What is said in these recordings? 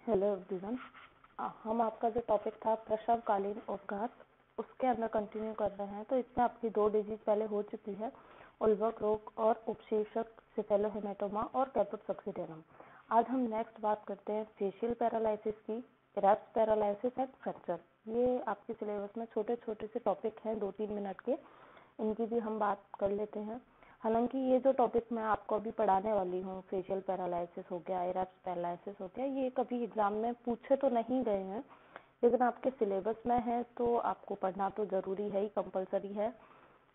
Hello everyone. हम आपका जो टॉपिक था प्रसवकालीन उपघात, उसके अंदर कंटिन्यू कर रहे हैं। तो इसमें आपकी 2 डिजीज पहले हो चुकी है, उल्बक रोग और उपशीर्षक सेफेलोहेमेटोमा और कैपुट सक्सीडेनम। आज हम नेक्स्ट बात करते हैं फेशियल पैरालिसिस की, रैप्स पैरालिसिस एंड फ्रैक्चर। ये आपके सिलेबस में छोटे छोटे से टॉपिक हैं 2-3 मिनट के, इनकी भी हम बात कर लेते हैं। हालांकि ये जो टॉपिक मैं आपको अभी पढ़ाने वाली हूँ, फेशियल पैरालिसिस हो गया, रैप्स पैरालिसिस हो गया, ये कभी एग्जाम में पूछे तो नहीं गए हैं, लेकिन आपके सिलेबस में है तो आपको पढ़ना तो जरूरी है ही, कंपलसरी है।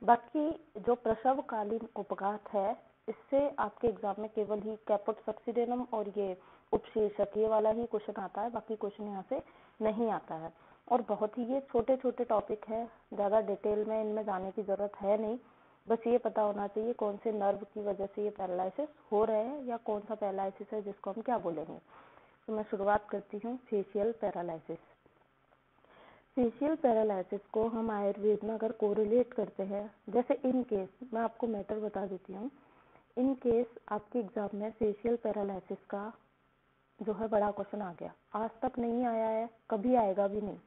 बाकी जो प्रसवकालीन उपघात है, इससे आपके एग्जाम में केवल ही कैपुट सक्सीडेनम और ये उपशीर्षक ये वाला ही क्वेश्चन आता है, बाकी क्वेश्चन यहाँ से नहीं आता है। और बहुत ही ये छोटे छोटे टॉपिक है, ज़्यादा डिटेल में इनमें जाने की ज़रूरत है नहीं। बस ये पता होना चाहिए कौन से नर्व की वजह से ये पैरालिसिस हो रहे हैं या कौन सा पैरालिसिस है जिसको हम क्या बोलेंगे। तो मैं शुरुआत करती हूँ फेशियल पैरालिसिस। फेशियल पैरालिसिस को हम आयुर्वेद में अगर कोरिलेट करते हैं, जैसे इन केस मैं आपको मैटर बता देती हूँ, इन केस आपके एग्जाम में फेशियल पैरालिसिस का जो है बड़ा क्वेश्चन आ गया, आज तक नहीं आया है, कभी आएगा भी नहीं,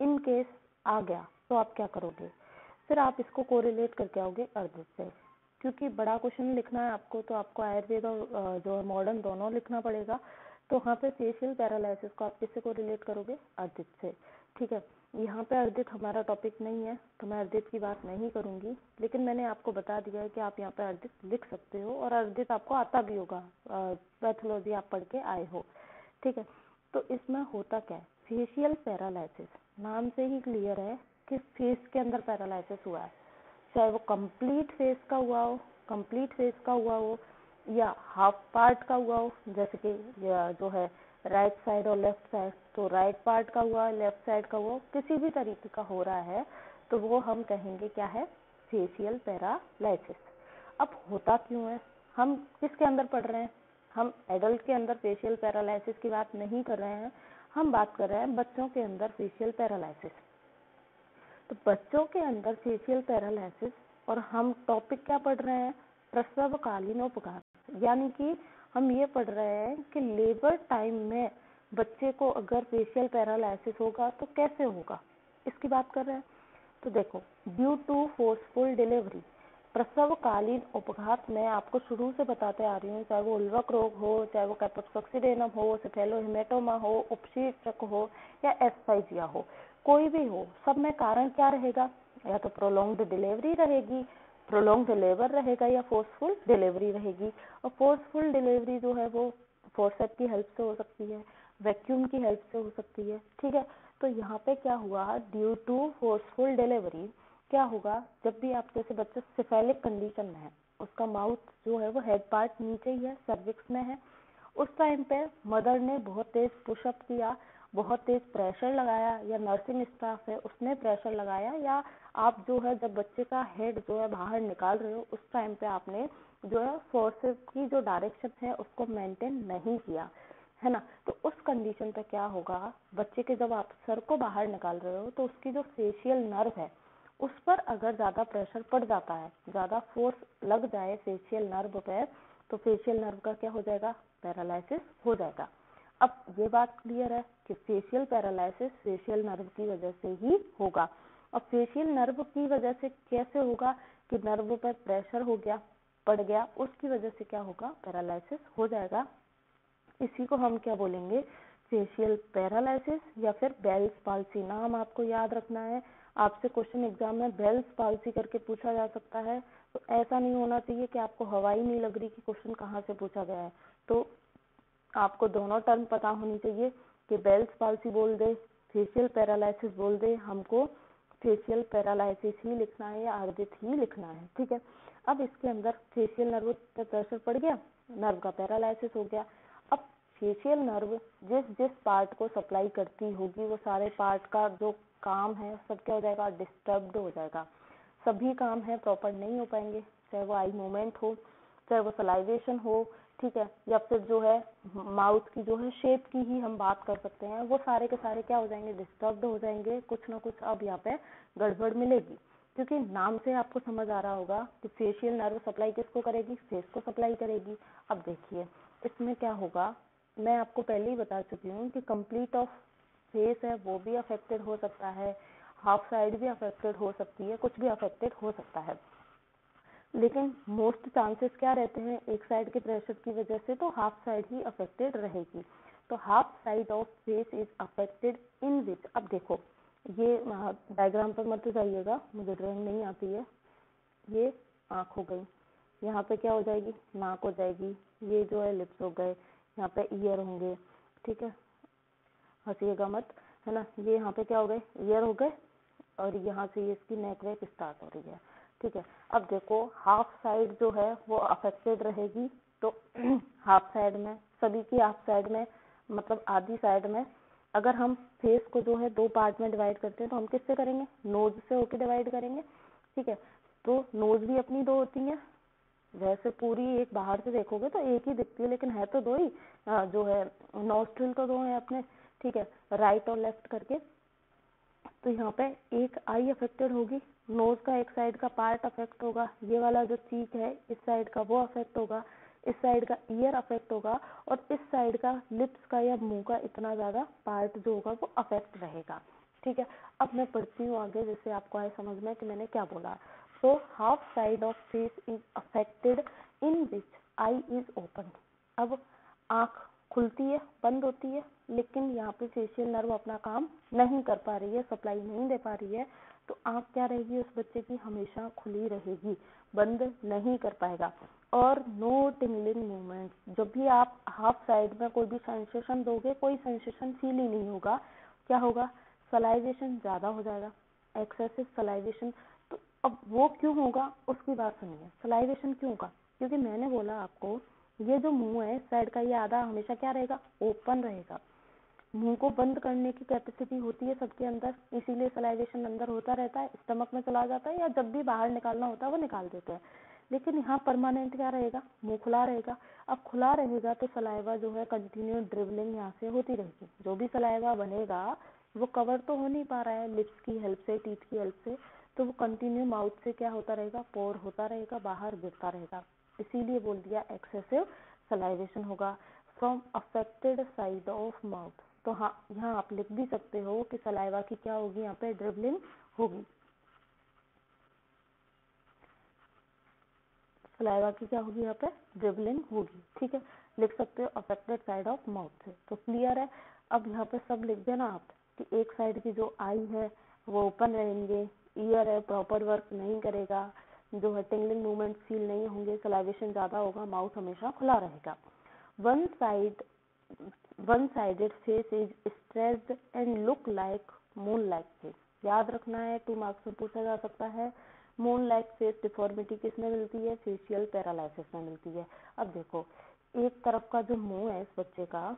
इन केस आ गया तो आप क्या करोगे? फिर आप इसको कोरिलेट करके आओगे अर्जित से, क्योंकि बड़ा क्वेश्चन लिखना है आपको, तो आपको आयुर्वेद और जो मॉडर्न दोनों लिखना पड़ेगा। तो वहाँ पे फेशियल पैरालिसिस को आप किससे कोरिलेट करोगे? अर्जित से। ठीक है, यहाँ पे अर्जित हमारा टॉपिक नहीं है तो मैं अर्जित की बात नहीं करूँगी, लेकिन मैंने आपको बता दिया है कि आप यहाँ पे अर्जित लिख सकते हो और अर्जित आपको आता भी होगा, पैथोलॉजी आप पढ़ के आए हो। ठीक है, तो इसमें होता क्या है? फेशियल पैरालिसिस नाम से ही क्लियर है कि फेस के अंदर पैरालिसिस हुआ है, चाहे वो कंप्लीट फेस का हुआ हो या हाफ पार्ट का हुआ हो, जैसे कि जो है राइट साइड और लेफ्ट साइड, तो राइट पार्ट का हुआ, लेफ्ट साइड का हुआ, किसी भी तरीके का हो रहा है तो वो हम कहेंगे क्या है? Facial paralysis. अब होता क्यों है? हम किसके अंदर पढ़ रहे हैं? हम एडल्ट के अंदर फेशियल पैरालिसिस की बात नहीं कर रहे हैं, हम बात कर रहे हैं बच्चों के अंदर फेशियल पैरालिसिस। तो बच्चों के अंदर फेशियल पैरालिसिस, और हम टॉपिक क्या पढ़ रहे हैं? प्रसवकालीन उपघात। यानी कि हम ये पढ़ रहे हैं कि लेबर टाइम में बच्चे को अगर फेशियल पैरालिसिस होगा तो कैसे होगा, इसकी बात कर रहे हैं। तो देखो, ड्यू टू फोर्सफुल डिलीवरी, प्रसवकालीन उपघात में आपको शुरू से बताते आ रही हूँ, चाहे वो उल्बक रोग हो, चाहे वो कैपुट सक्सीडेनम हो, सेफेलोहेमेटोमा हो, उपशीर्षक हो या एस्फाइजिया हो, कोई भी हो, सब में कारण क्या रहेगा? या तो प्रोलॉन्ग्ड डिलीवरी रहेगी, प्रोलॉन्ग्ड लेबर रहेगा, या फोर्सफुल डिलीवरी रहेगी। और फोर्सफुल डिलीवरी जो है वो फोर्सेप की हेल्प से हो सकती है, वैक्यूम की हेल्प से हो सकती है। ठीक है, तो यहाँ पे क्या हुआ? ड्यू टू फोर्सफुल डिलीवरी क्या होगा? जब भी आप जैसे बच्चा सिफेलिक कंडीशन में है, उसका माउथ जो है वो हेड पार्ट नीचे ही है, सर्विक्स में है, उस टाइम पे मदर ने बहुत तेज पुशअप किया, बहुत तेज प्रेशर लगाया, या नर्सिंग स्टाफ है उसने प्रेशर लगाया, या आप जो है जब बच्चे का हेड जो है बाहर निकाल रहे हो उस टाइम पे आपने जो है फोर्सेस की जो डायरेक्शन है उसको मेंटेन नहीं किया, है ना। तो उस कंडीशन पे क्या होगा? बच्चे के जब आप सर को बाहर निकाल रहे हो तो उसकी जो फेशियल नर्व है उस पर अगर ज्यादा प्रेशर पड़ जाता है, ज्यादा फोर्स लग जाए फेशियल नर्व पे, तो फेशियल नर्व का क्या हो जाएगा? पैरालिसिस हो जाएगा। अब ये बात क्लियर है कि फेशियल पैरालिसिस फेशियल नर्व की वजह से ही होगा। और फेशियल नर्व की वजह से कैसे होगा? कि नर्व पर प्रेशर हो गया, पड़ गया, उसकी वजह से क्या होगा? पैरालिसिस हो जाएगा। इसी को हम क्या बोलेंगे? फेशियल पैरालिसिस या फिर बेल्स पाल्सी। नाम आपको याद रखना है, आपसे क्वेश्चन एग्जाम में बेल्स पाल्सी करके पूछा जा सकता है, तो ऐसा नहीं होना चाहिए कि आपको हवा ही नहीं लग रही कि क्वेश्चन कहाँ से पूछा गया है। तो आपको दोनों टर्म पता होनी चाहिए कि बेल्स पाल्सी बोल दे, फेशियल पैरालिसिस बोल दे, हमको फेशियल पैरालिसिस ही लिखना है या अर्जित ही लिखना है। ठीक है, अब इसके अंदर फेशियल नर्व पर प्रेशर पड़ गया, नर्व का पैरालिसिस हो गया। अब फेशियल नर्व जिस जिस पार्ट को सप्लाई करती होगी वो सारे पार्ट का जो काम है सब क्या हो जाएगा? डिस्टर्ब्ड हो जाएगा। सभी काम है प्रॉपर नहीं हो पाएंगे, चाहे वो आई मूवमेंट हो, चाहे वो सलाइवेशन हो, ठीक है, या फिर जो है माउथ की जो है शेप की ही हम बात कर सकते हैं, वो सारे के सारे क्या हो जाएंगे? डिस्टर्ब्ड हो जाएंगे, कुछ ना कुछ अब यहाँ पे गड़बड़ मिलेगी। क्योंकि नाम से आपको समझ आ रहा होगा कि फेशियल नर्व सप्लाई किसको करेगी? फेस को सप्लाई करेगी। अब देखिए इसमें क्या होगा, मैं आपको पहले ही बता चुकी हूँ कि कंप्लीट ऑफ फेस है वो भी अफेक्टेड हो सकता है, हाफ साइड भी अफेक्टेड हो सकती है, कुछ भी अफेक्टेड हो सकता है, लेकिन मोस्ट चांसेस क्या रहते हैं, एक साइड के प्रेशर की वजह से तो हाफ साइड ही अफेक्टेड रहेगी। तो half side of face is affected in which, अब देखो ये डायग्राम पर मत जाइएगा, मुझे ड्राइंग नहीं आती है। ये आँख हो गई, यहाँ पे क्या हो जाएगी, नाक हो जाएगी, ये जो है लिप्स हो गए, यहाँ पे ईयर होंगे, ठीक है, हंसिएगा मत, है ना। ये यहाँ पे क्या हो गए, ईयर हो गए, और यहाँ से ये इसकी नेक वेक स्टार्ट हो रही है, ठीक है। अब देखो हाफ साइड जो है वो अफेक्टेड रहेगी, तो हाफ साइड में, सभी की हाफ साइड में, मतलब आधी साइड में, अगर हम फेस को जो है दो पार्ट में डिवाइड करते हैं तो हम किससे करेंगे, नोज से होके डिवाइड करेंगे, ठीक है। तो नोज भी अपनी दो होती है, वैसे पूरी एक बाहर से देखोगे तो एक ही दिखती है, लेकिन है तो दो ही, जो है नॉस्ट्रिल तो दो है अपने, ठीक है, राइट और लेफ्ट करके। तो यहाँ पे एक आई अफेक्टेड होगी, नोज का एक साइड का पार्ट अफेक्ट होगा, ये वाला जो चीक है इस साइड का वो अफेक्ट होगा, इस साइड का ईयर अफेक्ट होगा, और इस साइड का लिप्स का या मुंह का इतना ज्यादा पार्ट जो होगा वो अफेक्ट रहेगा, ठीक है। अब मैं पढ़ती हूँ आगे, जिससे आपको आए समझ में कि मैंने क्या बोला। So half side of face is affected in which I is open. अब आँख खुलती है, बंद होती है, लेकिन यहाँ पे फेशियल नर्व अपना काम नहीं कर पा रही है, सप्लाई नहीं दे पा रही है, तो आँख क्या रहेगी उस बच्चे की, हमेशा खुली रहेगी, बंद नहीं कर पाएगा। और नो टिंगलिंग मूवमेंट, जब भी आप हाफ साइड में कोई भी सेंसेशन दोगे, कोई सेंसेशन फील ही नहीं होगा, क्या होगा, सलाइवेशन ज्यादा हो जाएगा, एक्सेसिव सलाइवेशन। तो अब वो क्यों होगा उसकी बात सुनिए, सलाइवेशन क्यों होगा, क्योंकि मैंने बोला आपको ये जो मुंह है साइड का, ये आधा हमेशा क्या रहेगा, ओपन रहेगा। मुंह को बंद करने की कैपेसिटी होती है सबके अंदर, इसीलिए सलाइवेशन अंदर होता रहता है, स्टमक में चला जाता है, या जब भी बाहर निकालना होता है वो निकाल देते हैं। लेकिन यहाँ परमानेंट क्या रहेगा, मुंह खुला रहेगा। अब खुला रहेगा तो सलाइवा जो है कंटिन्यू ड्रिबलिंग यहाँ से होती रहेगी, जो भी सलाइवा बनेगा वो कवर तो हो नहीं पा रहा है लिप्स की हेल्प से, टीथ की हेल्प से, तो वो कंटिन्यू माउथ से क्या होता रहेगा, पोर होता रहेगा, बाहर गिरता रहेगा, इसीलिए बोल दिया एक्सेसिव सलाइवेशन होगा from affected side of mouth. तो हाँ, यहाँ आप लिख भी सकते हो कि सलाइवा की क्या होगी, यहाँ पे ड्रिबलिंग होगी, सलाइवा की क्या होगी, यहाँ पे ड्रिबलिंग होगी, ठीक है, लिख सकते हो अफेक्टेड साइड ऑफ माउथ से। तो क्लियर है। अब यहाँ पे सब लिख देना आप कि एक साइड की जो आई है वो ओपन रहेंगे, ईयर है प्रॉपर वर्क नहीं करेगा, जो है टिंगलिंग मूवमेंट फील नहीं होंगे, सलाइवेशन ज्यादा होगा, माउथ हमेशा खुला रहेगा। One side one sided face is stressed and look like moon like face. याद रखना है, 2 मार्क्स में पूछा जा सकता है। मून लाइक फेस डिफॉर्मिटी किस में मिलती है, फेशियल पैरालिसिस में मिलती है। अब देखो एक तरफ का जो मुंह है इस बच्चे का,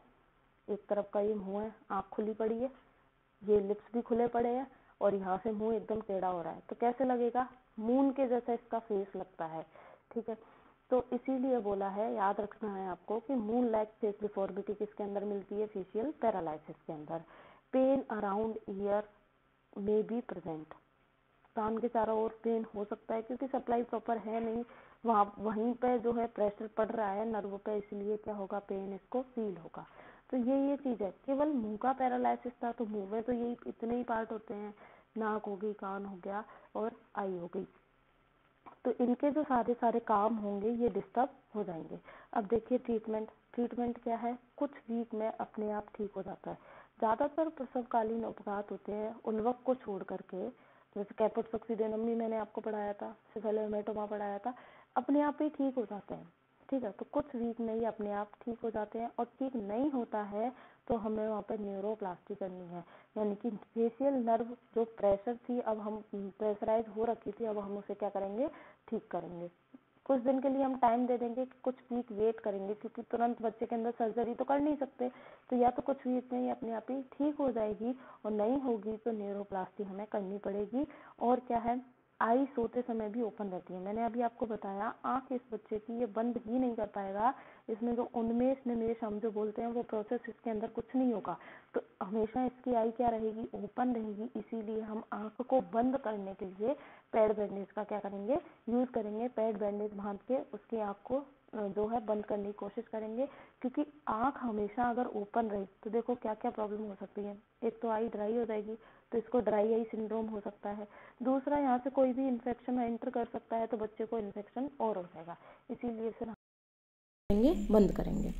एक तरफ का ये मुंह है, आँख खुली पड़ी है, ये लिप्स भी खुले पड़े हैं, और यहाँ से मुंह एकदम टेढ़ा हो रहा है, तो कैसे लगेगा, मून के जैसा इसका फेस लगता है, ठीक है। तो इसीलिए बोला है, याद रखना है आपको कि मून लाइक फेस डिफॉर्मिटी किसके अंदर मिलती है, फेशियल पैरालिसिस के अंदर। पेन अराउंड ईयर में बी प्रेजेंट, कान के चारों ओर पेन हो सकता है क्योंकि सप्लाई प्रॉपर है नहीं, वहाँ वहीं पे जो है प्रेशर पड़ रहा है नर्व पे, इसलिए क्या होगा, पेन इसको फील होगा। तो ये चीज है, केवल मुंह का पैरालिसिस था तो मुंह में तो यही इतने ही पार्ट होते हैं, नाक हो गई, कान हो गया और आई हो गई, तो इनके जो सारे सारे काम होंगे ये डिस्टर्ब हो जाएंगे। अब देखिए ट्रीटमेंट, ट्रीटमेंट क्या है, कुछ वीक में अपने आप ठीक हो जाता है। ज्यादातर प्रसवकालीन अपघात होते हैं उल्वक को छोड़ करके, जैसे कैपोट सक्सीडेनम भी मैंने आपको पढ़ाया था, सेफेलोहेमेटोमा पढ़ाया था, अपने आप ही ठीक हो जाते हैं, ठीक है। तो कुछ वीक में ही अपने आप ठीक हो जाते हैं, और ठीक नहीं होता है तो हमें वहाँ पे न्यूरोप्लास्टी करनी है, यानी कि फेशियल नर्व जो प्रेशर थी, अब हम प्रेशराइज हो रखी थी, अब हम उसे क्या करेंगे, ठीक करेंगे। कुछ दिन के लिए हम टाइम दे देंगे, कुछ वीक वेट करेंगे, क्योंकि तुरंत बच्चे के अंदर सर्जरी तो कर नहीं सकते, तो या तो कुछ वीक में ही अपने आप ही ठीक हो जाएगी, और नहीं होगी तो न्यूरोप्लास्टी हमें करनी पड़ेगी। और क्या है, आई सोते समय भी ओपन रहती है, मैंने अभी आपको बताया आंख इस बच्चे की ये बंद ही नहीं कर पाएगा, इसमें जो उन्मेष निमेष हम जो बोलते हैं वो प्रोसेस इसके अंदर कुछ नहीं होगा, तो हमेशा इसकी आई क्या रहेगी, ओपन रहेगी, इसीलिए हम आंख को बंद करने के लिए पैड बैंडेज का क्या करेंगे, यूज़ करेंगे। पैड बैंडेज बांध के उसकी आँख को जो है बंद करने की कोशिश करेंगे, क्योंकि आँख हमेशा अगर ओपन रही तो देखो क्या क्या प्रॉब्लम हो सकती है। एक तो आई ड्राई हो जाएगी, तो इसको ड्राई आई सिंड्रोम हो सकता है। दूसरा, यहाँ से कोई भी इन्फेक्शन एंटर कर सकता है, तो बच्चे को इन्फेक्शन और हो जाएगा। इसीलिए फिर बंद करेंगे।